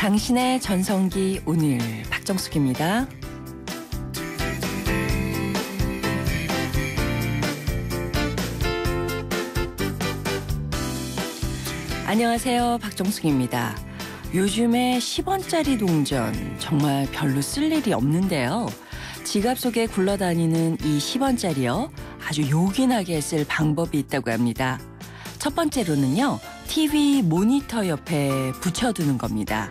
당신의 전성기 오늘 박정숙입니다. 안녕하세요. 박정숙입니다. 요즘에 10원짜리 동전 정말 별로 쓸 일이 없는데요. 지갑 속에 굴러다니는 이 10원짜리요. 아주 요긴하게 쓸 방법이 있다고 합니다. 첫 번째로는요. TV 모니터 옆에 붙여두는 겁니다.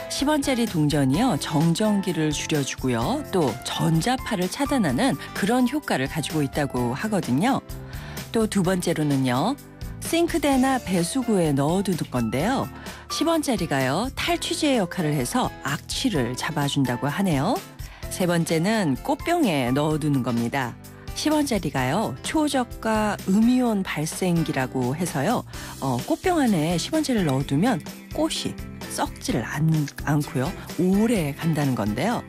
10원짜리 동전이요. 정전기를 줄여주고요. 또 전자파를 차단하는 그런 효과를 가지고 있다고 하거든요. 또 두 번째로는요. 싱크대나 배수구에 넣어두는 건데요. 10원짜리가요. 탈취제 역할을 해서 악취를 잡아준다고 하네요. 세 번째는 꽃병에 넣어두는 겁니다. 10원짜리가요. 초저가 음이온 발생기라고 해서요. 꽃병 안에 10원짜리를 넣어두면 꽃이 썩지를 않고요. 오래 간다는 건데요.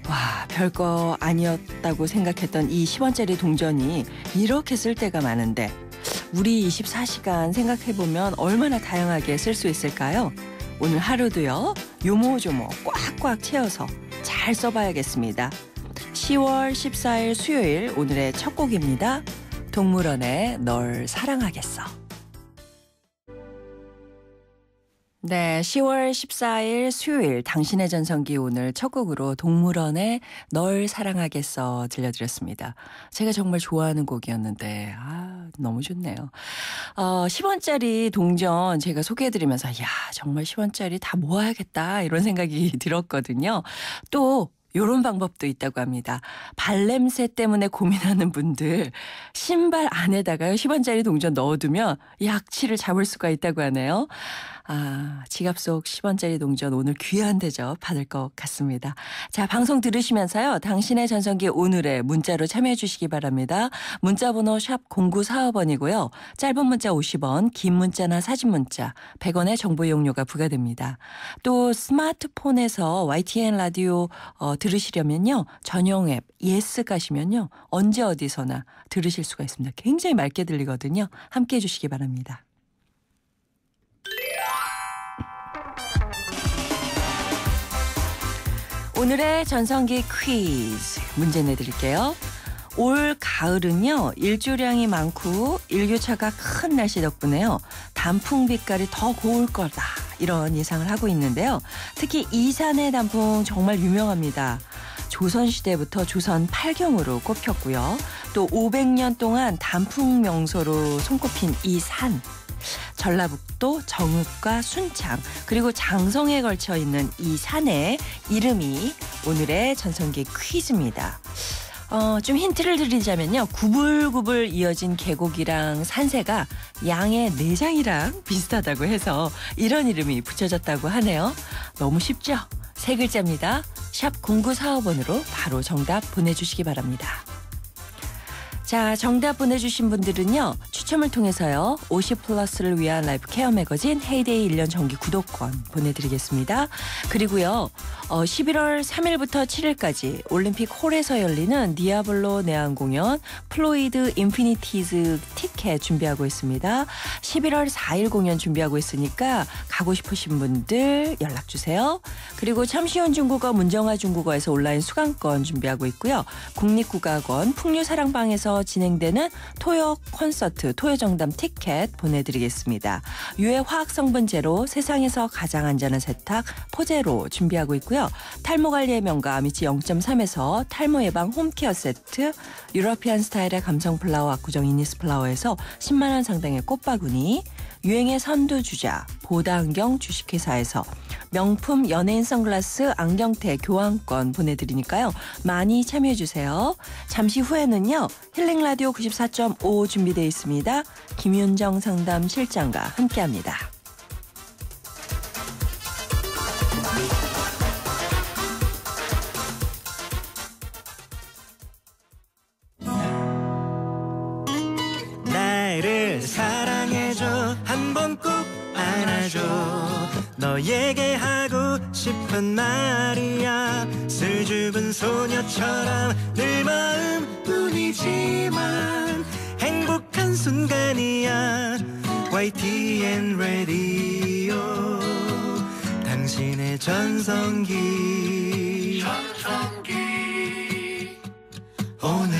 와, 별거 아니었다고 생각했던 이 10원짜리 동전이 이렇게 쓸 때가 많은데 우리 24시간 생각해보면 얼마나 다양하게 쓸 수 있을까요? 오늘 하루도요. 요모조모 꽉꽉 채워서 잘 써봐야겠습니다. 10월 14일 수요일 오늘의 첫 곡입니다. 동물원의 널 사랑하겠어. 네, 10월 14일 수요일 당신의 전성기 오늘 첫 곡으로 동물원의 널 사랑하겠어 들려드렸습니다. 제가 정말 좋아하는 곡이었는데 너무 좋네요. 10원짜리 동전 제가 소개해드리면서 정말 10원짜리 다 모아야겠다 이런 생각이 들었거든요. 또 이런 방법도 있다고 합니다. 발냄새 때문에 고민하는 분들 신발 안에다가 10원짜리 동전 넣어두면 약취를 잡을 수가 있다고 하네요. 지갑 속 10원짜리 동전 오늘 귀한 대접 받을 것 같습니다. 자, 방송 들으시면서요. 당신의 전성기 오늘의 문자로 참여해 주시기 바랍니다. 문자번호 샵 0945번이고요. 짧은 문자 50원, 긴 문자나 사진 문자 100원의 정보 이용료가 부과됩니다. 또 스마트폰에서 YTN 라디오 들으시려면요. 전용 앱 예스 가시면요. 언제 어디서나 들으실 수가 있습니다. 굉장히 맑게 들리거든요. 함께해 주시기 바랍니다. 오늘의 전성기 퀴즈 문제 내드릴게요. 올 가을은요. 일조량이 많고 일교차가 큰 날씨 덕분에요. 단풍 빛깔이 더 고울 거다. 이런 예상을 하고 있는데요. 특히 이산의 단풍 정말 유명합니다. 조선시대부터 조선 팔경으로 꼽혔고요. 또 500년 동안 단풍 명소로 손꼽힌 이 산. 전라북도 정읍과 순창 그리고 장성에 걸쳐 있는 이 산의 이름이 오늘의 전성기 퀴즈입니다. 좀 힌트를 드리자면요. 구불구불 이어진 계곡이랑 산세가 양의 내장이랑 비슷하다고 해서 이런 이름이 붙여졌다고 하네요. 너무 쉽죠? 세 글자입니다. 샵 0945번으로 바로 정답 보내주시기 바랍니다. 자, 정답 보내주신 분들은요. 추첨을 통해서요. 50플러스를 위한 라이프 케어 매거진 헤이데이 1년 정기 구독권 보내드리겠습니다. 그리고요. 11월 3일부터 7일까지 올림픽 홀에서 열리는 디아블로 내한 공연 플로이드 인피니티즈 티켓 준비하고 있습니다. 11월 4일 공연 준비하고 있으니까 가고 싶으신 분들 연락주세요. 그리고 참시온 중국어 문정아 중국어에서 온라인 수강권 준비하고 있고요. 국립국악원 풍류사랑방에서 진행되는 토요 콘서트 토요정담 티켓 보내드리겠습니다. 유해 화학성분 제로 세상에서 가장 안전한 세탁 포제로 준비하고 있고요. 탈모관리의 명가 아미치 0.3에서 탈모 예방 홈케어 세트 유러피안 스타일의 감성 플라워 압구정 이니스 플라워에서 10만 원 상당의 꽃바구니 유행의 선두주자 보다안경 주식회사에서 명품 연예인 선글라스 안경테 교환권 보내드리니까요. 많이 참여해주세요. 잠시 후에는요. 힐링라디오 94.5 준비되어 있습니다. 김윤정 상담실장과 함께합니다. 나를 사랑해줘 한번 꼭 안아줘 너에게 하고 싶은 말이야 수줍은 소녀처럼 늘 마음뿐이지만 행복한 순간이야 YTN 라디오 당신의 전성기 오늘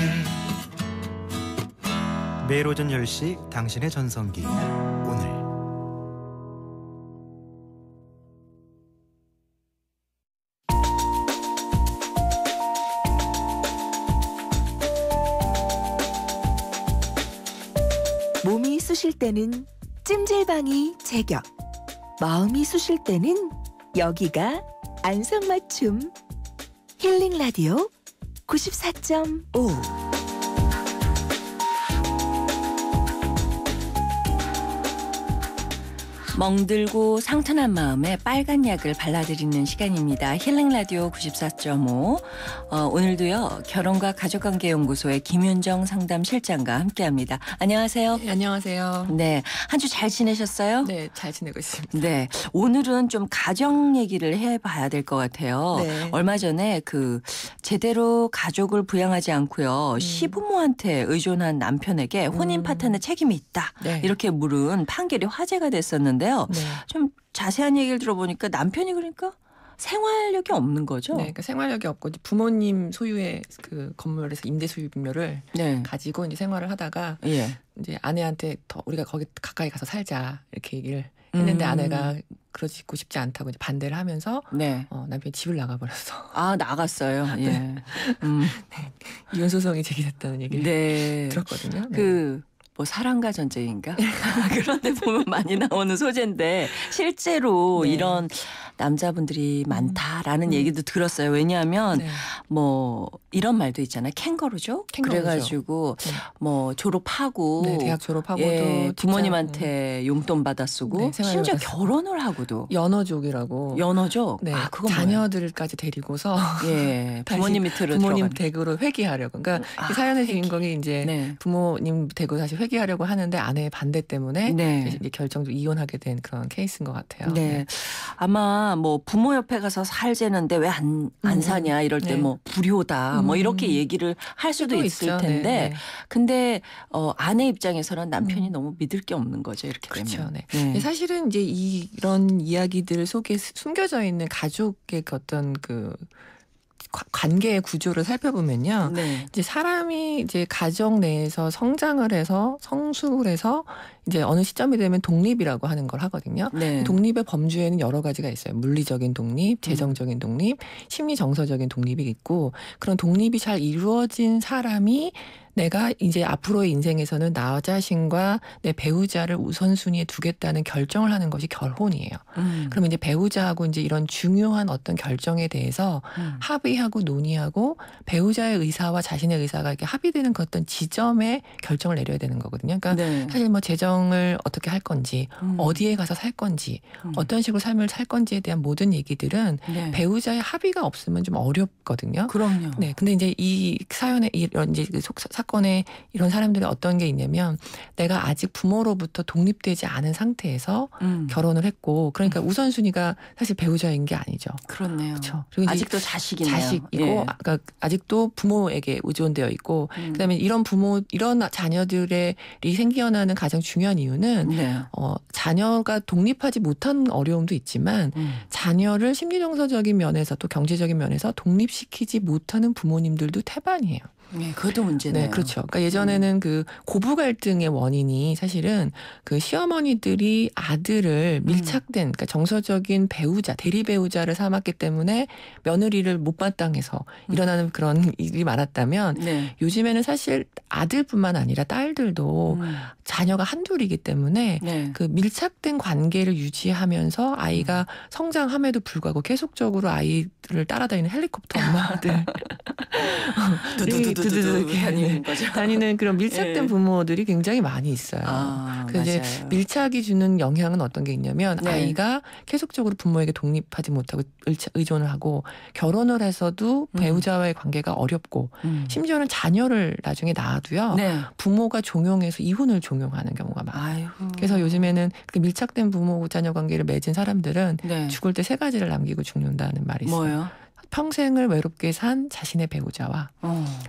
매일 오전 10시 당신의 전성기 오늘 몸이 쑤실 때는 찜질방이 제격, 마음이 쑤실 때는 여기가 안성맞춤. 힐링 라디오 94.5. 멍들고 상탄한 마음에 빨간 약을 발라드리는 시간입니다. 힐링 라디오 94.5. 오늘도요, 결혼과 가족관계연구소의 김윤정 상담실장과 함께합니다. 안녕하세요. 네, 안녕하세요. 네, 한 주 잘 지내셨어요? 네, 잘 지내고 있습니다. 네, 오늘은 좀 가정 얘기를 해봐야 될 것 같아요. 네. 얼마 전에 제대로 가족을 부양하지 않고요, 시부모한테 의존한 남편에게 혼인 파탄의 책임이 있다. 네. 이렇게 물은 판결이 화제가 됐었는데요. 네. 좀 자세한 얘기를 들어보니까 남편이 그러니까 생활력이 없는 거죠. 네, 그러니까 생활력이 없고 이제 부모님 소유의 그 건물에서 임대 수입료를 네. 가지고 이제 생활을 하다가 예. 이제 아내한테 더 우리가 거기 가까이 가서 살자 이렇게 얘기를 했는데 아내가 그러고 싶지 않다고 이제 반대를 하면서 네. 남편이 집을 나가버렸어. 아, 나갔어요. 예. 네. 이혼 소송이 제기됐다는 얘기를 네. 들었거든요. 네. 사랑과 전쟁인가? 그런데 보면 많이 나오는 소재인데 실제로 네. 이런 남자분들이 많다라는 얘기도 들었어요. 왜냐하면 네. 이런 말도 있잖아요. 캥거루족? 캥거루족. 그래가지고 네. 졸업하고 네, 대학 졸업하고도 예, 부모님한테 용돈 받아 쓰고 네, 심지어 받아 쓰고. 결혼을 하고도 연어족이라고 연어족? 네, 아, 그건 자녀들까지 데리고서 예, 부모님 밑으로 부모님 들어간. 댁으로 회귀하려고. 그러니까 이 사연의 주인공이 이제 네. 부모님 댁으로 다시 회귀하려고 하는데 아내의 반대 때문에 네. 이제 결정적으로 이혼하게 된 그런 케이스인 것 같아요. 네. 아마 부모 옆에 가서 살자는데 왜 안 사냐 이럴 때 네. 불효다 이렇게 얘기를 할 수도 있을 있죠. 텐데 네, 네. 근데 아내 입장에서는 남편이 너무 믿을 게 없는 거죠. 이렇게 그렇죠. 되면. 네. 네. 사실은 이제 이런 이야기들 속에 숨겨져 있는 가족의 어떤 그 관계의 구조를 살펴보면요. 네. 이제 사람이 이제 가정 내에서 성장을 해서 성숙을 해서 이제 어느 시점이 되면 독립이라고 하는 걸 하거든요. 네. 독립의 범주에는 여러 가지가 있어요. 물리적인 독립, 재정적인 독립, 심리 정서적인 독립이 있고 그런 독립이 잘 이루어진 사람이 내가 이제 앞으로의 인생에서는 나 자신과 내 배우자를 우선순위에 두겠다는 결정을 하는 것이 결혼이에요. 그러면 이제 배우자하고 이제 이런 중요한 어떤 결정에 대해서 합의하고 논의하고 배우자의 의사와 자신의 의사가 이렇게 합의되는 그 어떤 지점에 결정을 내려야 되는 거거든요. 그러니까 네. 사실 재정을 어떻게 할 건지, 어디에 가서 살 건지, 어떤 식으로 삶을 살 건지에 대한 모든 얘기들은 네. 배우자의 합의가 없으면 좀 어렵거든요. 그럼요. 네, 근데 이제 이 사연에 이런 이제 사건에 이런 사람들이 어떤 게 있냐면 내가 아직 부모로부터 독립되지 않은 상태에서 결혼을 했고 그러니까 우선순위가 사실 배우자인 게 아니죠. 그렇네요. 그렇죠. 그리고 아직도 자식이네요. 자식이고 예. 그러니까 아직도 부모에게 의존되어 있고 그다음에 이런 자녀들이 생겨나는 가장 중요한 이유는 네. 자녀가 독립하지 못한 어려움도 있지만 자녀를 심리정서적인 면에서 또 경제적인 면에서 독립시키지 못하는 부모님들도 태반이에요. 네, 그것도 문제네요. 네, 그렇죠. 그러니까 예전에는 그 고부 갈등의 원인이 사실은 그 시어머니들이 아들을 밀착된, 그러니까 정서적인 배우자, 대리 배우자를 삼았기 때문에 며느리를 못마땅해서 일어나는 그런 일이 많았다면 네. 요즘에는 사실 아들뿐만 아니라 딸들도 자녀가 한둘이기 때문에 네. 그 밀착된 관계를 유지하면서 아이가 성장함에도 불구하고 계속적으로 아이를 따라다니는 헬리콥터 엄마들 두두두두두 다니는 거죠. 다니는 그런 밀착된 네. 부모들이 굉장히 많이 있어요. 그래서 이제 맞아요. 밀착이 주는 영향은 어떤 게 있냐면 네. 아이가 계속적으로 부모에게 독립하지 못하고 의존을 하고 결혼을 해서도 배우자와의 관계가 어렵고 심지어는 자녀를 나중에 낳아도요. 네. 부모가 종용해서 이혼을 종용하는 경우가 많아요. 아이고. 그래서 요즘에는 그 밀착된 부모 자녀 관계를 맺은 사람들은 네. 죽을 때 세 가지를 남기고 죽는다는 말이 있어요. 뭐요? 평생을 외롭게 산 자신의 배우자와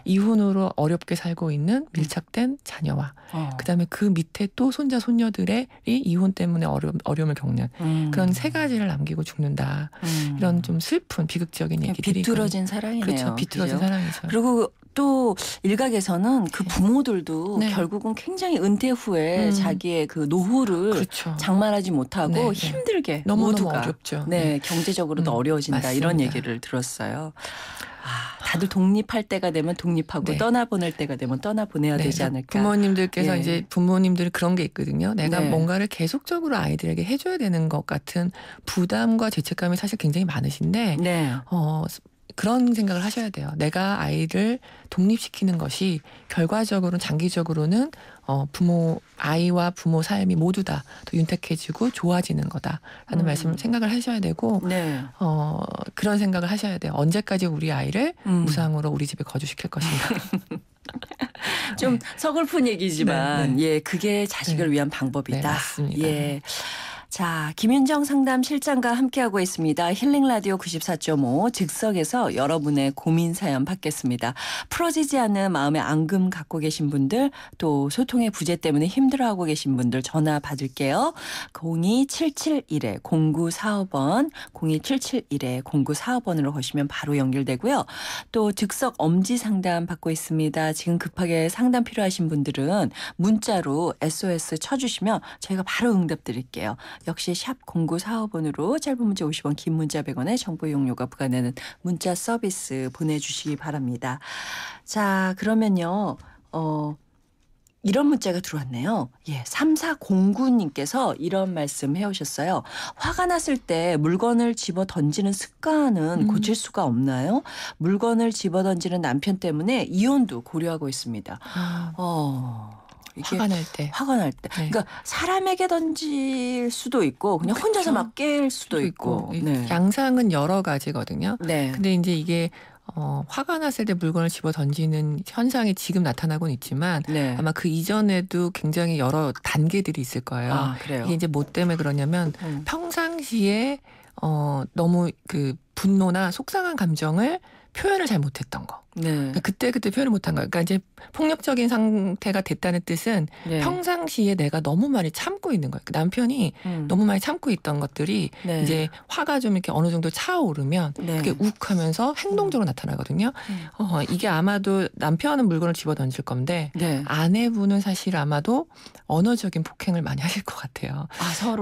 이혼으로 어렵게 살고 있는 밀착된 자녀와 그다음에 그 밑에 또 손자 손녀들의 이혼 때문에 어려움을 겪는 그런 세 가지를 남기고 죽는다. 이런 좀 슬픈 비극적인 얘기들이 비뚤어진 사랑이네요. 그렇죠. 비뚤어진 그죠? 사랑이죠. 그리고 또 일각에서는 그 부모들도 네. 결국은 굉장히 은퇴 후에 자기의 그 노후를 그렇죠. 장만하지 못하고 네, 네. 힘들게 너무너무 모두가 어렵죠. 네, 경제적으로도 어려워진다 맞습니다. 이런 얘기를 들었어요. 다들 독립할 때가 되면 독립하고 네. 떠나보낼 때가 되면 떠나보내야 네, 되지 않을까. 부모님들께서 예. 이제 부모님들 그런 게 있거든요. 내가 네. 뭔가를 계속적으로 아이들에게 해줘야 되는 것 같은 부담과 죄책감이 사실 굉장히 많으신데 네. 그런 생각을 하셔야 돼요. 내가 아이를 독립시키는 것이 결과적으로는 장기적으로는 아이와 부모 삶이 모두 다 더 윤택해지고 좋아지는 거다라는 말씀을 생각을 하셔야 되고 네. 그런 생각을 하셔야 돼요. 언제까지 우리 아이를 무상으로 우리 집에 거주시킬 것인가. 좀 서글픈 얘기지만 네, 네. 예, 그게 자식을 위한 방법이다. 네, 맞습니다. 예. 자, 김윤정 상담 실장과 함께하고 있습니다. 힐링라디오 94.5 즉석에서 여러분의 고민 사연 받겠습니다. 풀어지지 않는 마음의 앙금 갖고 계신 분들 또 소통의 부재 때문에 힘들어하고 계신 분들 전화 받을게요. 02771-0945번 02771-0945번으로 거시면 바로 연결되고요. 또 즉석 엄지 상담 받고 있습니다. 지금 급하게 상담 필요하신 분들은 문자로 SOS 쳐주시면 저희가 바로 응답 드릴게요. 역시 샵 0945번으로 짧은 문자 50원 긴 문자 100원에 정보 이용료가 부과되는 문자 서비스 보내주시기 바랍니다. 자, 그러면요. 이런 문자가 들어왔네요. 예, 3409님께서 이런 말씀 해오셨어요. 화가 났을 때 물건을 집어 던지는 습관은 고칠 수가 없나요? 물건을 집어 던지는 남편 때문에 이혼도 고려하고 있습니다. 이게 화가 날 때. 화가 날 때. 네. 그러니까 사람에게 던질 수도 있고 그냥 혼자서 막 깰 수도 있고. 네. 양상은 여러 가지거든요. 네. 근데 이제 이게 화가 났을 때 물건을 집어 던지는 현상이 지금 나타나고는 있지만 네. 아마 그 이전에도 굉장히 여러 단계들이 있을 거예요. 아, 그래요. 이게 이제 뭐 때문에 그러냐면 평상시에 너무 그 분노나 속상한 감정을 표현을 잘 못했던 거. 네. 그때 표현을 못한 거예요. 그러니까 이제 폭력적인 상태가 됐다는 뜻은 네. 평상시에 내가 너무 많이 참고 있는 거예요. 남편이 너무 많이 참고 있던 것들이 네. 이제 화가 좀 이렇게 어느 정도 차오르면 네. 그게 욱하면서 행동적으로 나타나거든요. 이게 아마도 남편은 물건을 집어 던질 건데 네. 아내분은 사실 아마도 언어적인 폭행을 많이 하실 것 같아요.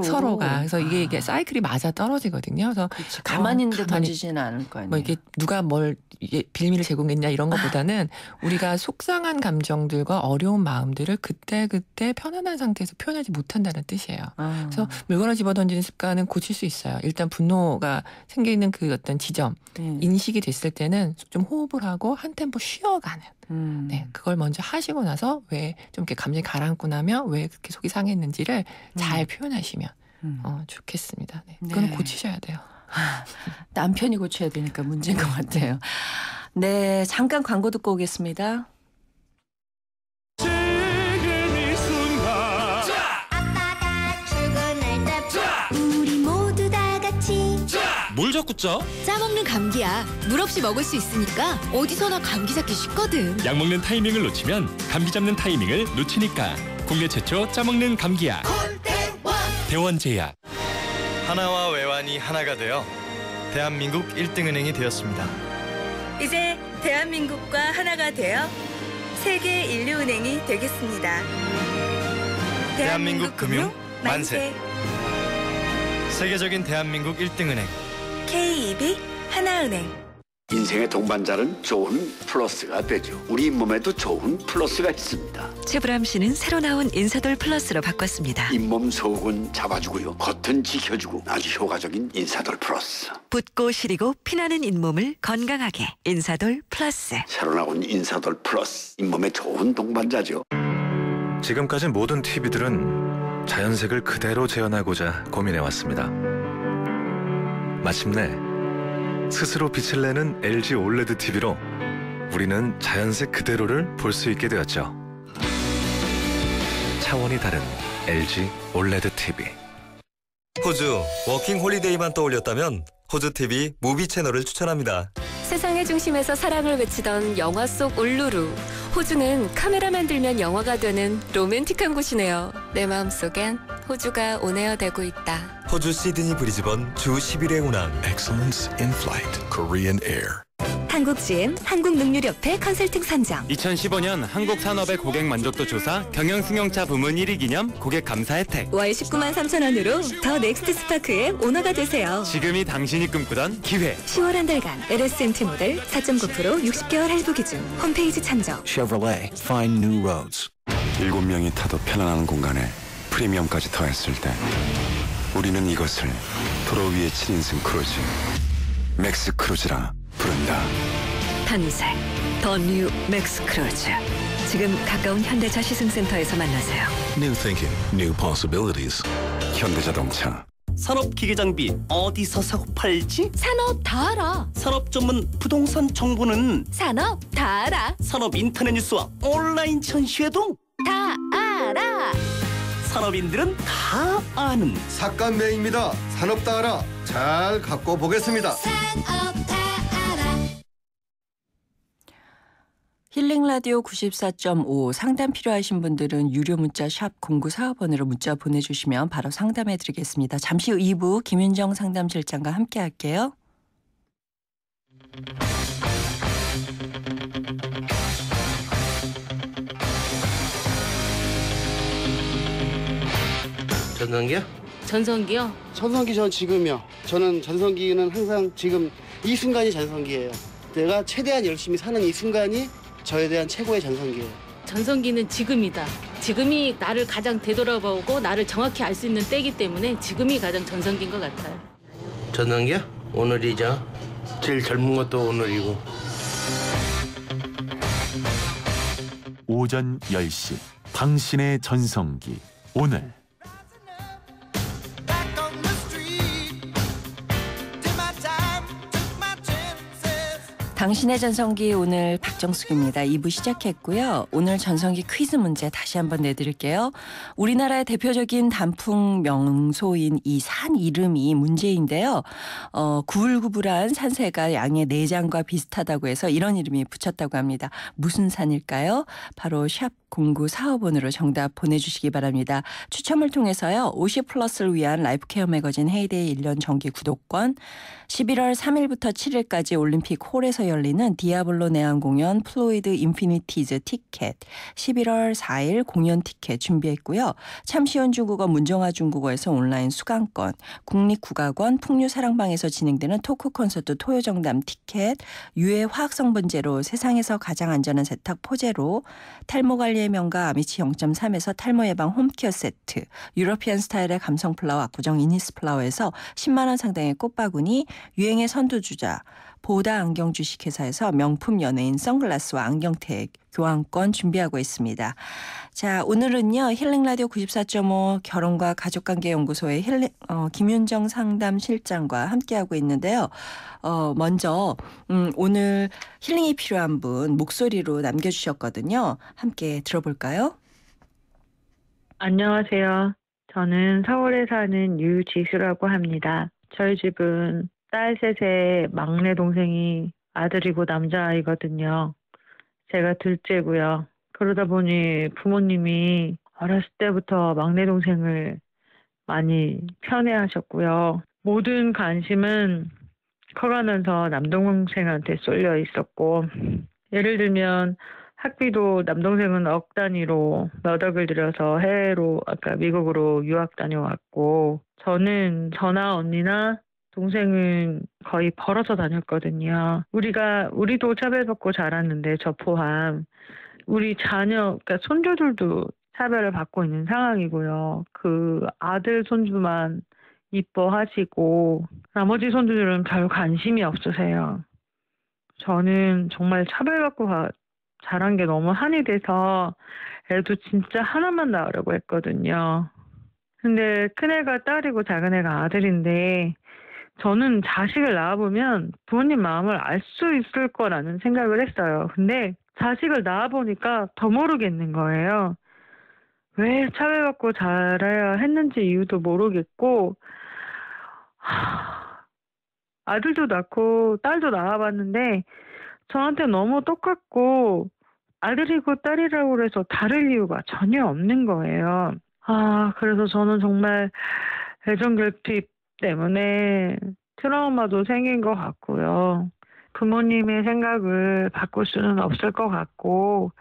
서로가. 그래서 이게 사이클이 맞아 떨어지거든요. 그래서 그치. 가만히 있는데 가만히 던지지는 않을 거 아니에요. 뭐 이게 누가 뭘 빌미를 제공했냐 이런 것보다는 우리가 속상한 감정들과 어려운 마음들을 그때 편안한 상태에서 표현하지 못한다는 뜻이에요. 그래서 물건을 집어던지는 습관은 고칠 수 있어요. 일단 분노가 생기는 그 어떤 지점 인식이 됐을 때는 좀 호흡을 하고 한 템포 쉬어가는 네, 그걸 먼저 하시고 나서 왜 좀 이렇게 감정이 가라앉고 나면 왜 그렇게 속이 상했는지를 잘 표현하시면 좋겠습니다. 네, 그건 네. 고치셔야 돼요. 남편이 고쳐야 되니까 문제인 것 같아요. 네, 잠깐 광고 듣고 오겠습니다. 아빠가 출근할 때 우리 모두 다 같이 뭘 자꾸 짜? 짜먹는 감기야. 물 없이 먹을 수 있으니까 어디서나 감기 잡기 쉽거든. 약 먹는 타이밍을 놓치면 감기 잡는 타이밍을 놓치니까 국내 최초 짜먹는 감기약 대원제약. 하나와 외환이 하나가 되어 대한민국 1등은행이 되었습니다. 이제 대한민국과 하나가 되어 세계 인류은행이 되겠습니다. 대한민국 금융 만세. 세계적인 대한민국 1등은행 KEB 하나은행. 인생의 동반자는 좋은 플러스가 되죠. 우리 몸에도 좋은 플러스가 있습니다. 최불암 씨는 새로 나온 인사돌 플러스로 바꿨습니다. 잇몸 속은 잡아주고요. 겉은 지켜주고 아주 효과적인 인사돌 플러스. 붓고 시리고 피나는 잇몸을 건강하게 인사돌 플러스. 새로 나온 인사돌 플러스. 잇몸에 좋은 동반자죠. 지금까지 모든 TV들은 자연색을 그대로 재현하고자 고민해왔습니다. 마침내 스스로 빛을 내는 LG 올레드 TV로 우리는 자연색 그대로를 볼 수 있게 되었죠. 차원이 다른 LG 올레드 TV. 호주 워킹 홀리데이만 떠올렸다면 호주 TV 무비 채널을 추천합니다. 세상의 중심에서 사랑을 외치던 영화 속 울루루. 호주는 카메라만 들면 영화가 되는 로맨틱한 곳이네요. 내 마음속엔 호주가 온에어되고 있다. 호주 시드니 브리즈번 주 10일의 운항. Excellence in Flight. Korean Air. 한국GM 한국능률협회 컨설팅 선정. 2015년 한국산업의 고객 만족도 조사 경영승용차 부문 1위 기념 고객 감사 혜택. 월 19만 3천 원으로 더 넥스트 스파크의 오너가 되세요. 지금이 당신이 꿈꾸던 기회. 10월 한 달간 LSMT 모델 4.9% 60개월 할부 기준. 홈페이지 참조. Chevrolet. Find new roads. 7명이 타도 편안한 공간에 프리미엄까지 더했을 때 우리는 이것을 도로 위의 7인승 크루즈 맥스 크루즈라 부른다. 탄생 더 뉴 맥스 크루즈. 지금 가까운 현대차 시승센터에서 만나세요. New thinking, new possibilities. 현대자동차. 산업기계장비 어디서 사고 팔지? 산업 다 알아. 산업 전문 부동산 정보는 산업 다 알아. 산업 인터넷 뉴스와 온라인 전시회도 다 알아. 산업인들은 다 아는 삭감매입니다. 산업 다 알아. 잘 갖고 보겠습니다. 힐링라디오 94.5 상담 필요하신 분들은 유료 문자 샵 0945번으로 문자 보내주시면 바로 상담해드리겠습니다. 잠시 후 2부 김윤정 상담실장과 함께 할게요. 전성기요? 전성기요? 전성기 전 지금이요. 저는 전성기는 항상 지금 이 순간이 전성기예요. 내가 최대한 열심히 사는 이 순간이 저에 대한 최고의 전성기예요. 전성기는 지금이다. 지금이 나를 가장 되돌아보고 나를 정확히 알 수 있는 때이기 때문에 지금이 가장 전성기인 것 같아요. 전성기요? 오늘이죠. 제일 젊은 것도 오늘이고. 오전 10시 당신의 전성기 오늘. 당신의 전성기 오늘 박정숙입니다. 2부 시작했고요. 오늘 전성기 퀴즈 문제 다시 한번 내드릴게요. 우리나라의 대표적인 단풍 명소인 이 산 이름이 문제인데요. 구불구불한 산세가 양의 내장과 비슷하다고 해서 이런 이름이 붙였다고 합니다. 무슨 산일까요? 바로 샵 0945번으로 정답 보내주시기 바랍니다. 추첨을 통해서요. 50플러스를 위한 라이프케어 매거진 헤이데이 1년 정기 구독권, 11월 3일부터 7일까지 올림픽 홀에서 열리는 디아블로 내한 공연 플로이드 인피니티즈 티켓, 11월 4일 공연 티켓 준비했고요. 참 쉬운 중국어 문정아 중국어에서 온라인 수강권, 국립국악원 풍류사랑방에서 진행되는 토크 콘서트 토요정담 티켓, 유해 화학성분제로 세상에서 가장 안전한 세탁 포제로, 탈모관리의 명가 아미치 0.3에서 탈모 예방 홈케어 세트, 유러피안 스타일의 감성 플라워 압구정 이니스 플라워에서 10만 원 상당의 꽃바구니, 유행의 선두주자 보다 안경 주식회사에서 명품 연예인 선글라스와 안경택 교환권 준비하고 있습니다. 자, 오늘은요. 힐링라디오 94.5 결혼과 가족관계연구소의 김윤정 상담실장과 함께하고 있는데요. 먼저 오늘 힐링이 필요한 분 목소리로 남겨주셨거든요. 함께 들어볼까요? 안녕하세요. 저는 서울에 사는 유지수라고 합니다. 저희 집은 딸 셋에 막내 동생이 아들이고 남자아이거든요. 제가 둘째고요. 그러다 보니 부모님이 어렸을 때부터 막내 동생을 많이 편애하셨고요. 모든 관심은 커가면서 남동생한테 쏠려 있었고, 예를 들면 학비도 남동생은 억 단위로 몇 억을 들여서 해외로, 아까 미국으로 유학 다녀왔고, 저는 저나 언니나 동생은 거의 벌어서 다녔거든요. 우리도 차별받고 자랐는데 저 포함 우리 자녀, 그러니까 손주들도 차별을 받고 있는 상황이고요. 그 아들 손주만 이뻐하시고 나머지 손주들은 별 관심이 없으세요. 저는 정말 차별받고 자란 게 너무 한이 돼서 애도 진짜 하나만 낳으려고 했거든요. 근데 큰애가 딸이고 작은애가 아들인데 저는 자식을 낳아보면 부모님 마음을 알 수 있을 거라는 생각을 했어요. 근데 자식을 낳아보니까 더 모르겠는 거예요. 왜 차별받고 자라야 했는지 이유도 모르겠고, 아들도 낳고 딸도 낳아봤는데 저한테 너무 똑같고 아들이고 딸이라고 해서 다를 이유가 전혀 없는 거예요. 그래서 저는 정말 애정결핍 때문에 트라우마도 생긴 것 같고요. 부모님의 생각을 바꿀 수는 없을 것 같고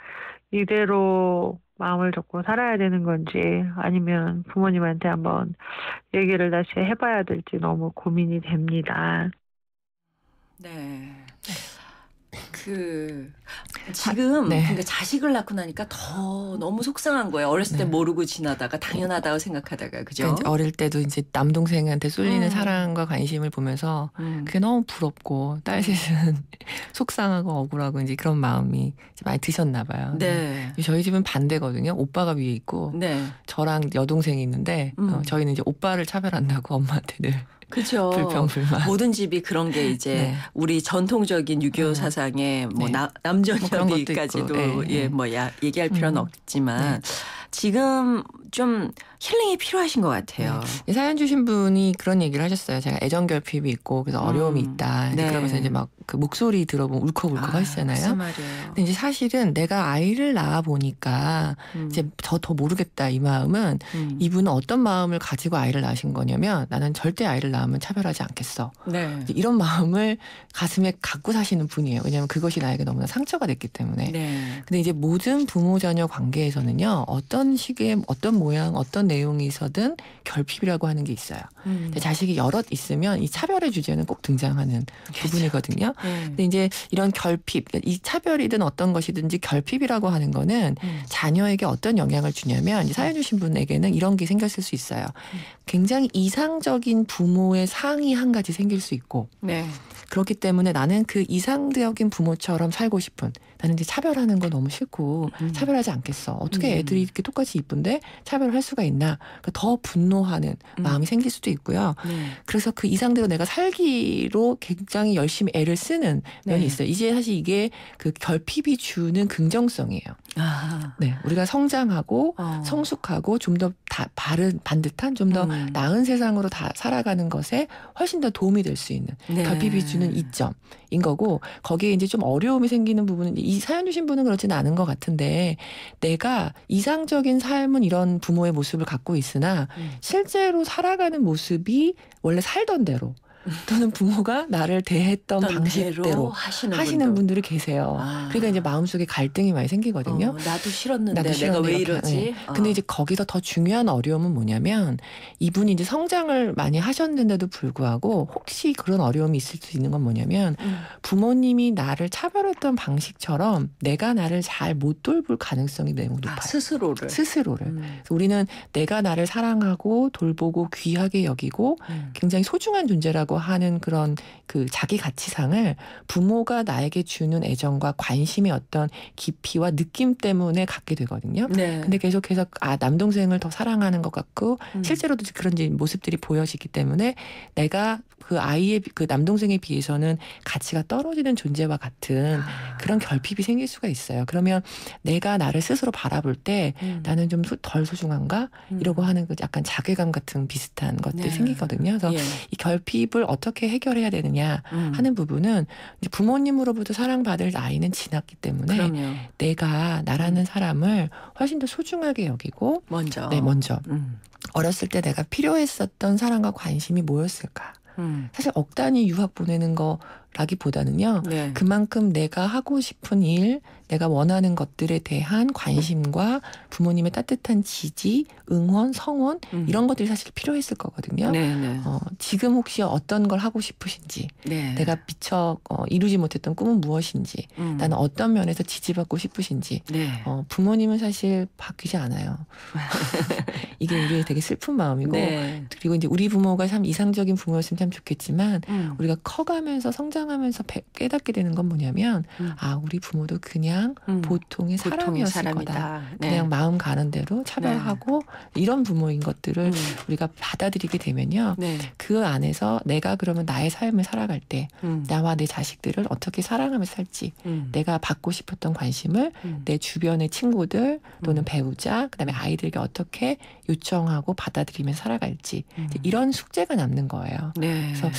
이대로 마음을 접고 살아야 되는 건지 아니면 부모님한테 한번 얘기를 다시 해봐야 될지 너무 고민이 됩니다. 네. 지금 근데 자식을 낳고 나니까 더 너무 속상한 거예요. 어렸을 때 모르고 지나다가 당연하다고 생각하다가 그죠? 그러니까 어릴 때도 이제 남동생한테 쏠리는 사랑과 관심을 보면서 그게 너무 부럽고 딸 셋은 속상하고 억울하고 이제 그런 마음이 많이 드셨나 봐요. 네. 저희 집은 반대거든요. 오빠가 위에 있고 저랑 여동생이 있는데 저희는 이제 오빠를 차별한다고 엄마한테 늘 그렇죠. 불평불만. 모든 집이 그런 게 이제 우리 전통적인 유교 사상의 뭐 남전여비까지도 얘기할 필요는 없지만 지금 좀 힐링이 필요하신 것 같아요. 사연 주신 분이 그런 얘기를 하셨어요. 제가 애정결핍이 있고 그래서 어려움이 있다. 그러면서 이제 막 그 목소리 들어보면 울컥울컥 하시잖아요. 무슨 말이에요. 근데 이제 사실은 내가 아이를 낳아 보니까 이제 더 모르겠다 이 마음은 이분은 어떤 마음을 가지고 아이를 낳으신 거냐면 나는 절대 아이를 낳으면 차별하지 않겠어. 이런 마음을 가슴에 갖고 사시는 분이에요. 왜냐하면 그것이 나에게 너무나 상처가 됐기 때문에. 근데 이제 모든 부모 자녀 관계에서는요. 어떤 식의 어떤 모양 어떤 내용이 있어든 결핍이라고 하는 게 있어요. 근데 자식이 여럿 있으면 이 차별의 주제는 꼭 등장하는 부분이거든요. 근데 이제 이런 결핍, 이 차별이든 어떤 것이든지 결핍이라고 하는 거는 자녀에게 어떤 영향을 주냐면 사연 주신 분에게는 이런 게 생겼을 수 있어요. 굉장히 이상적인 부모의 상이 한 가지 생길 수 있고 그렇기 때문에 나는 그 이상적인 부모처럼 살고 싶은 나는 이제 차별하는 거 너무 싫고 차별하지 않겠어. 어떻게 애들이 이렇게 똑같이 이쁜데 차별을 할 수가 있나. 그러니까 더 분노하는 마음이 생길 수도 있고요. 그래서 그 이상대로 내가 살기로 굉장히 열심히 애를 쓰는 면이 있어요. 이제 사실 이게 그 결핍이 주는 긍정성이에요. 우리가 성장하고 성숙하고 좀 더 반듯한 좀 더 나은 세상으로 다 살아가는 것에 훨씬 더 도움이 될 수 있는 결핍이 주는 이점인 거고 거기에 이제 좀 어려움이 생기는 부분은 이 사연 주신 분은 그렇지는 않은 것 같은데 내가 이상적인 삶은 이런 부모의 모습을 갖고 있으나 실제로 살아가는 모습이 원래 살던 대로 또는 부모가 나를 대했던 방식대로 하시는 분들이 계세요. 그러니까 이제 마음속에 갈등이 많이 생기거든요. 나도 싫었는데 내가 왜 이러지? 근데 이제 거기서 더 중요한 어려움은 뭐냐면 이분이 이제 성장을 많이 하셨는데도 불구하고 혹시 그런 어려움이 있을 수 있는 건 뭐냐면 부모님이 나를 차별했던 방식처럼 내가 나를 잘 못 돌볼 가능성이 매우 높아요. 스스로를. 그래서 우리는 내가 나를 사랑하고 돌보고 귀하게 여기고 굉장히 소중한 존재라고 하는 그런 그 자기 가치상을 부모가 나에게 주는 애정과 관심의 어떤 깊이와 느낌 때문에 갖게 되거든요. 근데 계속해서 남동생을 더 사랑하는 것 같고 실제로도 그런 모습들이 보여지기 때문에 내가 그 아이의 그 남동생에 비해서는 가치가 떨어지는 존재와 같은 그런 결핍이 생길 수가 있어요. 그러면 내가 나를 스스로 바라볼 때 나는 좀 덜 소중한가 이러고 하는 그 약간 자괴감 같은 비슷한 것들이 생기거든요. 그래서 이 결핍을 어떻게 해결해야 되느냐 하는 부분은 이제 부모님으로부터 사랑받을 나이는 지났기 때문에 내가 나라는 사람을 훨씬 더 소중하게 여기고 먼저 어렸을 때 내가 필요했었던 사랑과 관심이 뭐였을까? 사실 억 단위 유학 보내는 거라기보다는요. 그만큼 내가 하고 싶은 일, 내가 원하는 것들에 대한 관심과 부모님의 따뜻한 지지, 응원, 성원 이런 것들이 사실 필요했을 거거든요. 지금 혹시 어떤 걸 하고 싶으신지 내가 미처 이루지 못했던 꿈은 무엇인지 나는 어떤 면에서 지지받고 싶으신지 부모님은 사실 바뀌지 않아요. 이게 우리의 되게 슬픈 마음이고 그리고 이제 우리 부모가 참 이상적인 부모였으면 참 좋겠지만 우리가 커가면서 성장하면서 깨닫게 되는 건 뭐냐면 우리 부모도 그냥 보통의 사람이었을 거다. 그냥 마음 가는 대로 차별하고 이런 부모인 것들을 우리가 받아들이게 되면요. 그 안에서 내가 그러면 나의 삶을 살아갈 때 나와 내 자식들을 어떻게 사랑하면서 살지 내가 받고 싶었던 관심을 내 주변의 친구들 또는 배우자 그다음에 아이들에게 어떻게 요청하고 받아들이면서 살아갈지 이런 숙제가 남는 거예요. 네. 그래서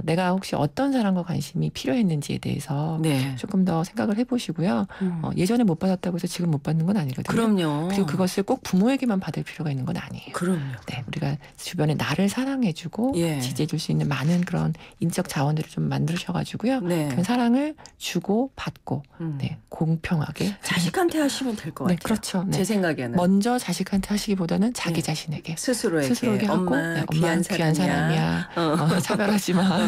내가 혹시 어떤 사람과 관심이 필요했는지에 대해서 네. 조금 더 생각을 해보시고요. 예전에 못 받았다고 해서 지금 못 받는 건 아니거든요. 그럼요. 그리고 그것을 꼭 부모에게만 받을 필요가 있는 건 아니에요. 그럼요. 네, 우리가 주변에 나를 사랑해주고 예. 지지해줄 수 있는 많은 그런 인적 자원들을 좀 만드셔가지고요. 네. 그 사랑을 주고 받고 네, 공평하게 자식한테 하시면 될 것 네, 같아요. 그렇죠. 네. 제 생각에는 먼저 자식한테 하시기보다는 자기 자신에게 스스로에게 하고 엄마, 네, 귀한 사람이야. 차별하지 마.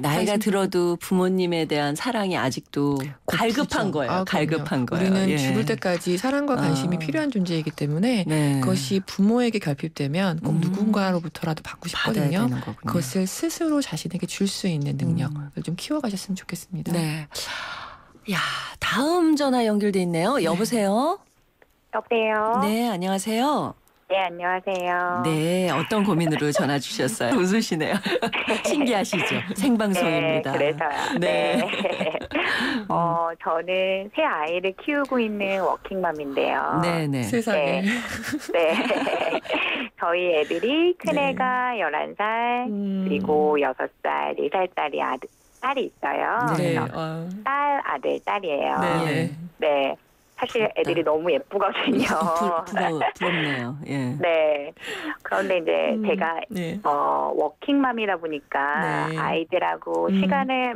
나이가 들어도 부모님에 대한 사랑이 아직도 갈급한 거예요. 갈급한 거예요. 우리는 예. 죽을 때까지 사랑과 관심이 필요한 존재이기 때문에 네. 그것이 부모에게 결핍되면 꼭 누군가로부터라도 받고 싶거든요. 그것을 스스로 자신에게 줄 수 있는 능력을 좀 키워가셨으면 좋겠습니다. 네. 야, 다음 전화 연결돼 있네요. 여보세요? 여보세요? 네, 안녕하세요. 네, 안녕하세요. 네, 어떤 고민으로 전화 주셨어요? 웃으시네요. 신기하시죠? 생방송입니다. 네, 그래서요. 네. 저는 새 아이를 키우고 있는 워킹맘인데요. 네네. 세상에. 네. 저희 애들이 큰애가 11살, 그리고 6살, 4살짜리 딸이 있어요. 네. 그래서 딸, 아들, 딸이에요. 네. 네. 사실 애들이 너무 예쁘거든요. 부럽네요. 예. 네. 그런데 이제 제가 네. 워킹맘이다 보니까 네. 아이들하고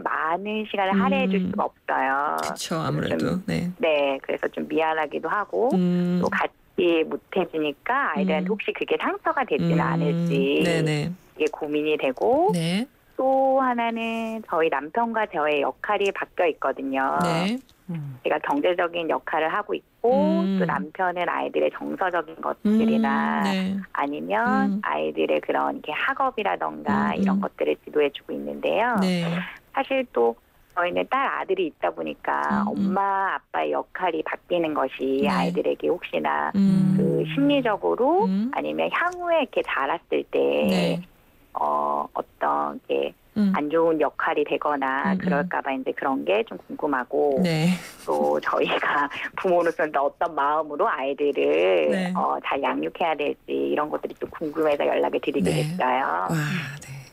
많은 시간을 할애해 줄 수가 없어요. 그렇죠. 아무래도. 네. 네. 그래서 좀 미안하기도 하고 또 같이 못 해주니까 아이들한테 혹시 그게 상처가 되지는 않을지 네네. 이게 고민이 되고 네. 또 하나는 저희 남편과 저의 역할이 바뀌어 있거든요. 네. 제가 경제적인 역할을 하고 있고 또 남편은 아이들의 정서적인 것들이나 네. 아니면 아이들의 그런 이렇게 학업이라던가 이런 것들을 지도해주고 있는데요. 네. 사실 또 저희는 딸 아들이 있다 보니까 엄마 아빠의 역할이 바뀌는 것이 아이들에게 혹시나 그 심리적으로 아니면 향후에 이렇게 자랐을 때 어떤 게 안 좋은 역할이 되거나 그럴까봐 이제 그런 게 좀 궁금하고 네. 또 저희가 부모로서는 또 어떤 마음으로 아이들을 네. 잘 양육해야 될지 이런 것들이 또 궁금해서 연락을 드리게 네. 됐어요. 와,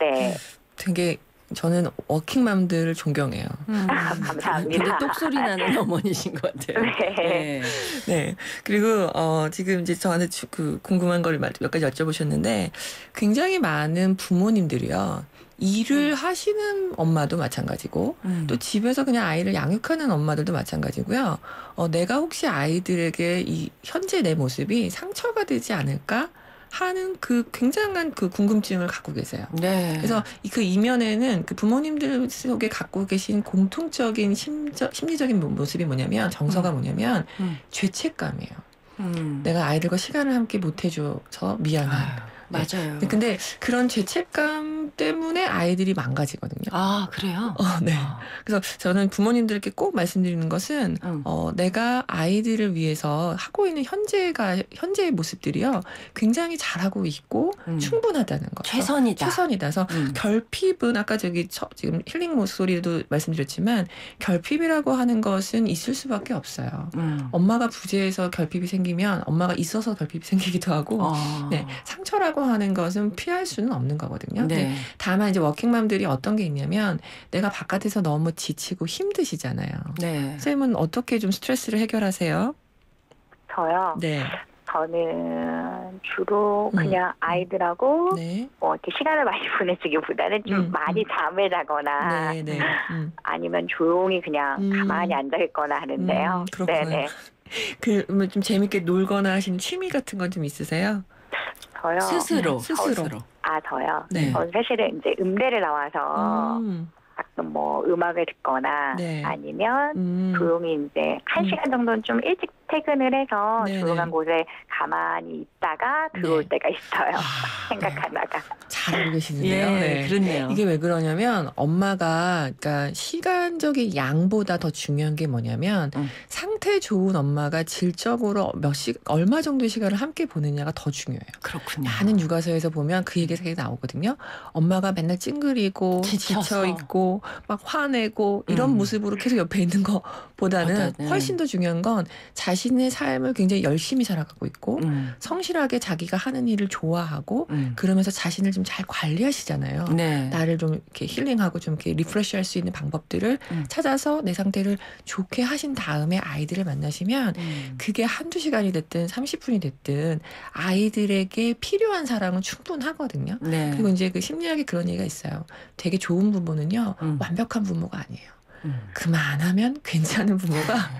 네. 되게 저는 워킹맘들을 존경해요. 감사합니다. 근데 똑소리 나는 어머니신 것 같아요. 네. 네. 그리고 지금 이제 저한테 그 궁금한 걸 몇 가지 여쭤보셨는데 굉장히 많은 부모님들이요. 일을 하시는 엄마도 마찬가지고 또 집에서 그냥 아이를 양육하는 엄마들도 마찬가지고요. 내가 혹시 아이들에게 이 현재 내 모습이 상처가 되지 않을까 하는 그 굉장한 그 궁금증을 갖고 계세요. 네. 그래서 그 이면에는 그 부모님들 속에 갖고 계신 공통적인 심리적인 모습이 뭐냐면 정서가 뭐냐면 죄책감이에요. 내가 아이들과 시간을 함께 못 해줘서 미안한. 맞아요. 근데 그런 죄책감 때문에 아이들이 망가지거든요. 아, 그래요? 네. 그래서 저는 부모님들께 꼭 말씀드리는 것은 내가 아이들을 위해서 하고 있는 현재의 모습들이요. 굉장히 잘하고 있고 충분하다는 거죠. 최선이다. 그래서 결핍은 아까 지금 힐링 목소리도 말씀드렸지만 결핍이라고 하는 것은 있을 수밖에 없어요. 엄마가 부재해서 결핍이 생기면 엄마가 있어서 결핍이 생기기도 하고 네, 상처라고 하는 것은 피할 수는 없는 거거든요. 네. 다만 이제 워킹맘들이 어떤 게 있냐면 내가 바깥에서 너무 지치고 힘드시잖아요. 네. 선생님은 어떻게 좀 스트레스를 해결하세요? 저요? 네. 저는 주로 그냥 아이들하고 이렇게 시간을 많이 보내주기보다는 좀 많이 잠을 자거나 아니면 조용히 그냥 가만히 앉아 있거나 하는데요. 그렇구나. 네네. 그러면 좀 재밌게 놀거나 하시는 취미 같은 건 좀 있으세요? 저요? 스스로. 저요? 네. 저는 사실은 이제 음대를 나와서 가끔 뭐 음악을 듣거나 아니면 조용히 이제 1시간 정도는 좀 일찍 퇴근을 해서 조용한 곳에 가만히 있다가 들어올 때가 있어요. 생각하다가. 잘 알고 계시는데요. 네, 그렇네요. 이게 왜 그러냐면 엄마가 그러니까 시간적인 양보다 더 중요한 게 뭐냐면 상태 좋은 엄마가 질적으로 얼마 정도의 시간을 함께 보내냐가 더 중요해요. 그렇군요. 많은 육아서에서 보면 그 얘기가 나오거든요. 엄마가 맨날 찡그리고 지쳐 있고 막 화내고 이런 모습으로 계속 옆에 있는 것보다는 훨씬 더 중요한 건 자신이 자신의 삶을 굉장히 열심히 살아가고 있고 성실하게 자기가 하는 일을 좋아하고 그러면서 자신을 좀 잘 관리하시잖아요. 네. 나를 좀 이렇게 힐링하고 좀 이렇게 리프레시할 수 있는 방법들을 찾아서 내 상태를 좋게 하신 다음에 아이들을 만나시면 그게 한두 시간이 됐든 30분이 됐든 아이들에게 필요한 사랑은 충분하거든요. 네. 그리고 이제 그 심리학에 그런 얘기가 있어요. 되게 좋은 부모는요. 완벽한 부모가 아니에요. 그만하면 괜찮은 부모가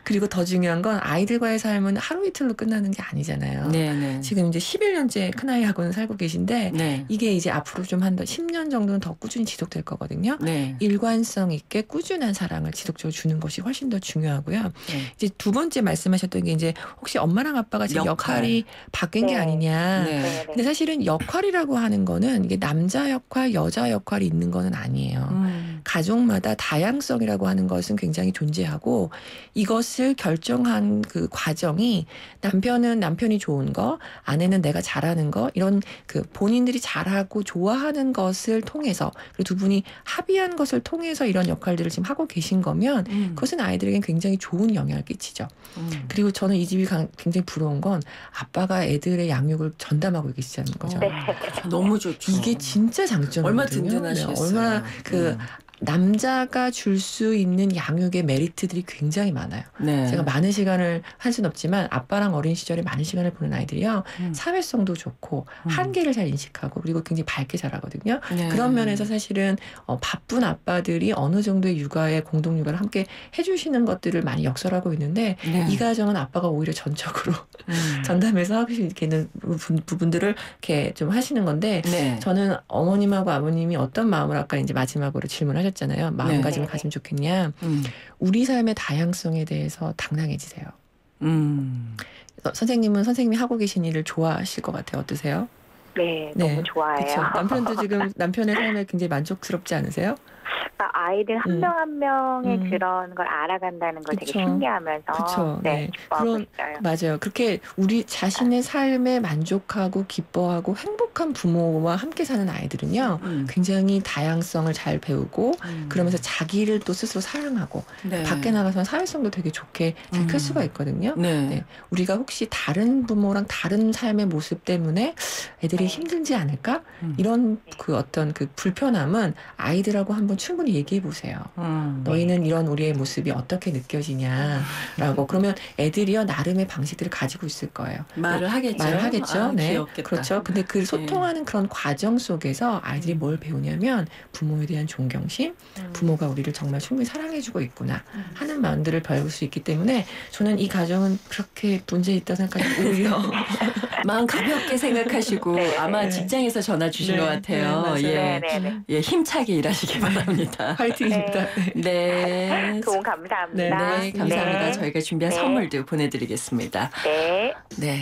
그리고 더 중요한 건 아이들과의 삶은 하루 이틀로 끝나는 게 아니잖아요. 네네. 지금 이제 11년째 큰아이하고는 살고 계신데 네. 이게 이제 앞으로 좀 한 10년 정도는 더 꾸준히 지속될 거거든요. 네. 일관성 있게 꾸준한 사랑을 지속적으로 주는 것이 훨씬 더 중요하고요. 네. 이제 두 번째 말씀하셨던 게 이제 혹시 엄마랑 아빠가 지금 역할이 바뀐 게 아니냐. 네. 근데 사실은 역할이라고 하는 거는 이게 남자 역할, 여자 역할이 있는 거는 아니에요. 가족마다 다양성이라고 하는 것은 굉장히 존재하고 이것을 결정한 그 과정이 남편은 남편이 좋은 거, 아내는 내가 잘하는 거 이런 그 본인들이 잘하고 좋아하는 것을 통해서 그리고 두 분이 합의한 것을 통해서 이런 역할들을 지금 하고 계신 거면 그것은 아이들에겐 굉장히 좋은 영향을 끼치죠. 그리고 저는 이 집이 굉장히 부러운 건 아빠가 애들의 양육을 전담하고 계시다는 거죠. 네. 너무 좋죠. 이게 진짜 장점이거든요. 얼마나 든든하시겠어요. 얼마나 그 남자가 줄 수 있는 양육의 메리트들이 굉장히 많아요. 네. 제가 많은 시간을 할 수는 없지만 아빠랑 어린 시절에 많은 시간을 보는 아이들이요. 사회성도 좋고 한계를 잘 인식하고 그리고 굉장히 밝게 자라거든요. 네. 그런 면에서 사실은 바쁜 아빠들이 어느 정도의 육아에 공동 육아를 함께 해주시는 것들을 많이 역설하고 있는데 네. 이 가정은 아빠가 오히려 전적으로 전담해서 하고 있는 부분들을 이렇게 좀 하시는 건데 네. 저는 어머님하고 아버님이 어떤 마음을 아까 이제 마지막으로 질문하셨잖아요. 마음가짐을 가지면 좋겠냐. 우리 삶의 다양성에 대해서 당당해지세요. 선생님은 선생님이 하고 계신 일을 좋아하실 것 같아요. 어떠세요? 네, 너무 좋아해요. 그쵸? 남편도 지금 남편의 삶에 굉장히 만족스럽지 않으세요? 아이들 한 명 한 명의 그런 걸 알아간다는 걸 되게 신기하면서 그쵸. 네, 기뻐하고 있어요. 맞아요. 그렇게 우리 자신의 삶에 만족하고 기뻐하고 행복한 부모와 함께 사는 아이들은요. 굉장히 다양성을 잘 배우고 그러면서 자기를 또 스스로 사랑하고 네. 밖에 나가서 사회성도 되게 좋게 잘 클 수가 있거든요. 네. 우리가 혹시 다른 부모랑 다른 삶의 모습 때문에 애들이 힘들지 않을까? 이런 그 어떤 그 불편함은 아이들하고 한번 충분히 얘기해 보세요. 너희는 이런 우리의 모습이 어떻게 느껴지냐라고. 그러면 애들이요 나름의 방식들을 가지고 있을 거예요. 말을 하겠죠. 말을 하겠죠. 아, 네, 귀엽겠다. 그렇죠. 근데 그 소통하는 그런 과정 속에서 아이들이 뭘 배우냐면 부모에 대한 존경심, 부모가 우리를 정말 충분히 사랑해주고 있구나 하는 마음들을 배울 수 있기 때문에 저는 이 가정은 그렇게 문제 있다 생각하지 오히려 마음 가볍게 생각하시고 네. 아마 직장에서 전화 주신 것 같아요. 네, 예, 힘차게 일하시기 바랍니다. 화이팅입니다. 네. 도움 감사합니다. 네, 감사합니다. 네. 저희가 준비한 네. 선물도 보내드리겠습니다. 네. 네.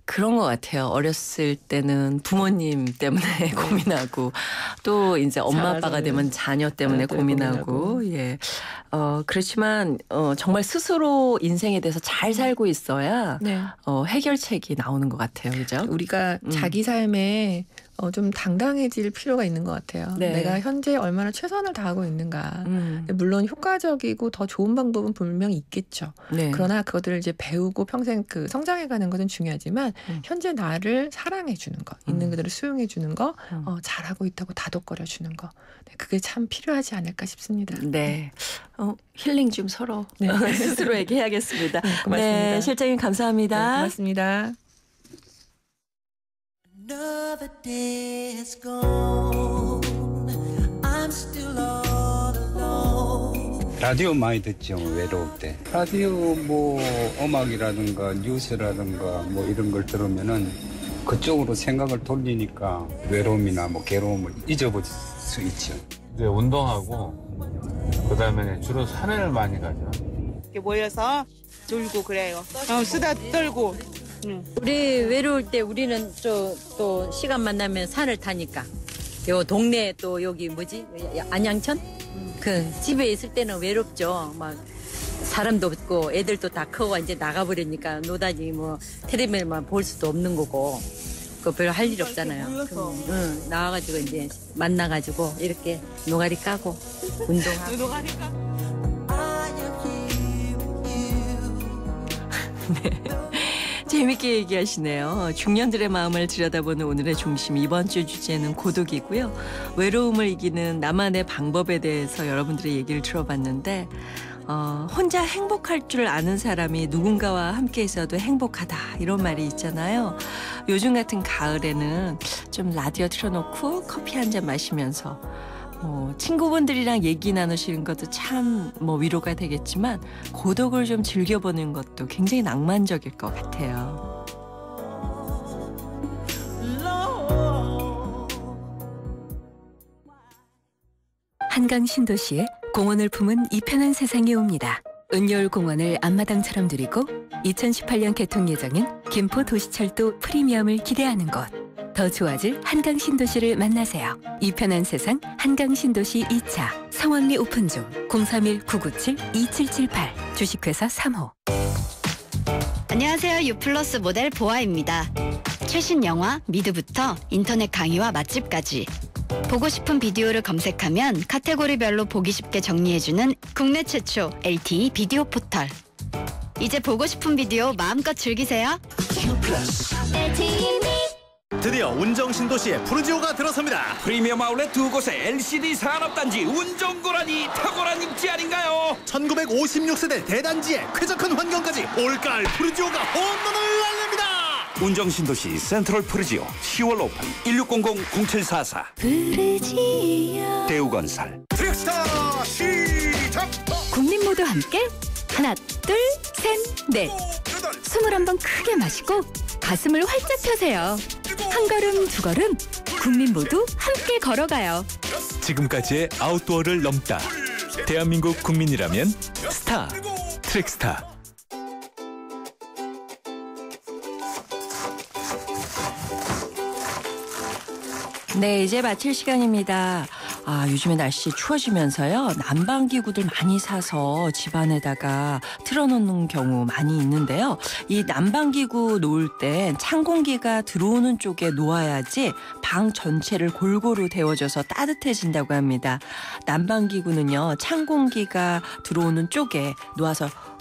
그런 것 같아요. 어렸을 때는 부모님 때문에 고민하고 또 이제 엄마 아빠가 되면 자녀 때문에 고민하고 예. 그렇지만 정말 스스로 인생에 대해서 잘 살고 있어야 해결책이 나오는 것 같아요. 그죠? 우리가 자기 삶에 좀 당당해질 필요가 있는 것 같아요. 네. 내가 현재 얼마나 최선을 다하고 있는가. 물론 효과적이고 더 좋은 방법은 분명히 있겠죠. 네. 그러나 그것들을 이제 배우고 평생 그 성장해가는 것은 중요하지만 현재 나를 사랑해주는 거, 있는 그대로 수용해주는 거, 잘하고 있다고 다독거려주는 거. 네, 그게 참 필요하지 않을까 싶습니다. 네. 힐링 좀 서로 스스로에게 해야겠습니다. 고맙습니다. 네, 실장님 감사합니다. 네, 고맙습니다. Another day has gone. I'm still all alone. 라디오 많이 듣죠. 외로울 때. 라디오 뭐 음악이라든가 뉴스라든가 뭐 이런 걸 들으면은 그쪽으로 생각을 돌리니까 외로움이나 뭐 괴로움을 잊어버릴 수 있죠. 이제 운동하고 그다음에 주로 산을 많이 가죠. 이렇게 모여서 놀고 그래요. 수다 떨고. 우리 외로울 때 우리는 또 시간만 나면 산을 타니까 요 동네 또 여기 뭐지 안양천 그 집에 있을 때는 외롭죠. 막 사람도 없고 애들도 다 크고 이제 나가버리니까 노다지 뭐 텔레비전만 볼 수도 없는 거고 그 별 할 일 없잖아요. 나와가지고 이제 만나가지고 이렇게 노가리 까고 운동하고. I am here with you. 네. 재밌게 얘기하시네요. 중년들의 마음을 들여다보는 오늘의 중심, 이번 주 주제는 고독이고요. 외로움을 이기는 나만의 방법에 대해서 여러분들의 얘기를 들어봤는데 혼자 행복할 줄 아는 사람이 누군가와 함께 있어도 행복하다, 이런 말이 있잖아요. 요즘 같은 가을에는 좀 라디오 틀어놓고 커피 한 잔 마시면서 친구분들이랑 얘기 나누시는 것도 참 위로가 되겠지만 고독을 좀 즐겨보는 것도 굉장히 낭만적일 것 같아요. 한강 신도시에 공원을 품은 이 편한 세상이 옵니다. 은여울 공원을 앞마당처럼 누리고 2018년 개통 예정인 김포 도시철도 프리미엄을 기대하는 곳. 더 좋아질 한강 신도시를 만나세요. 이 편한 세상 한강 신도시 2차 성황리 오픈 중 031-997-2778 주식회사 3호. 안녕하세요. 유플러스 모델 보아입니다. 최신 영화 미드부터 인터넷 강의와 맛집까지 보고 싶은 비디오를 검색하면 카테고리별로 보기 쉽게 정리해주는 국내 최초 LTE 비디오 포털. 이제 보고 싶은 비디오 마음껏 즐기세요. 드디어 운정신도시에 푸르지오가 들어섭니다. 프리미엄 아울렛 두 곳에 LCD 산업단지 운정고라니 탁월한 입지 아닌가요? 1956세대 대단지에 쾌적한 환경까지 올가을 푸르지오가 홈런을 날립니다. 운정신도시 센트럴 푸르지오 10월 오픈 1600-0744 푸르지오 대우건설. 트랙스타 시작. 국민 모두 함께 하나 둘 셋 넷 21번 크게 마시고 가슴을 활짝 펴세요. 한 걸음 두 걸음 국민 모두 함께 걸어가요. 지금까지의 아웃도어를 넘다. 대한민국 국민이라면 스타, 트랙스타. 네, 이제 마칠 시간입니다. 요즘에 날씨 추워지면서요, 난방기구들 많이 사서 집안에다가 틀어놓는 경우 많이 있는데요. 이 난방기구 놓을 땐 찬 공기가 들어오는 쪽에 놓아야지 방 전체를 골고루 데워줘서 따뜻해진다고 합니다. 난방기구는요, 찬 공기가 들어오는 쪽에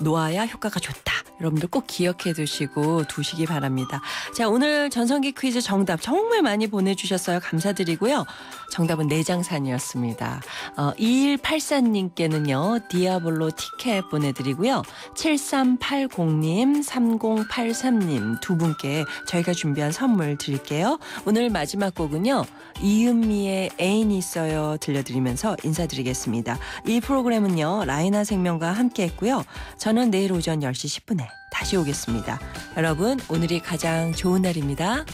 놓아야 효과가 좋다. 여러분들 꼭 기억해 두시기 바랍니다. 자, 오늘 전성기 퀴즈 정답 정말 많이 보내주셨어요. 감사드리고요. 정답은 내장산이었습니다. 2184님께는요, 디아블로 티켓 보내드리고요. 7380님, 3083님 두 분께 저희가 준비한 선물 드릴게요. 오늘 마지막 곡은요, 이은미의 애인 있어요 들려드리면서 인사드리겠습니다. 이 프로그램은요, 라이나 생명과 함께 했고요. 저는 내일 오전 10시 10분에 다시 오겠습니다. 여러분, 오늘이 가장 좋은 날입니다.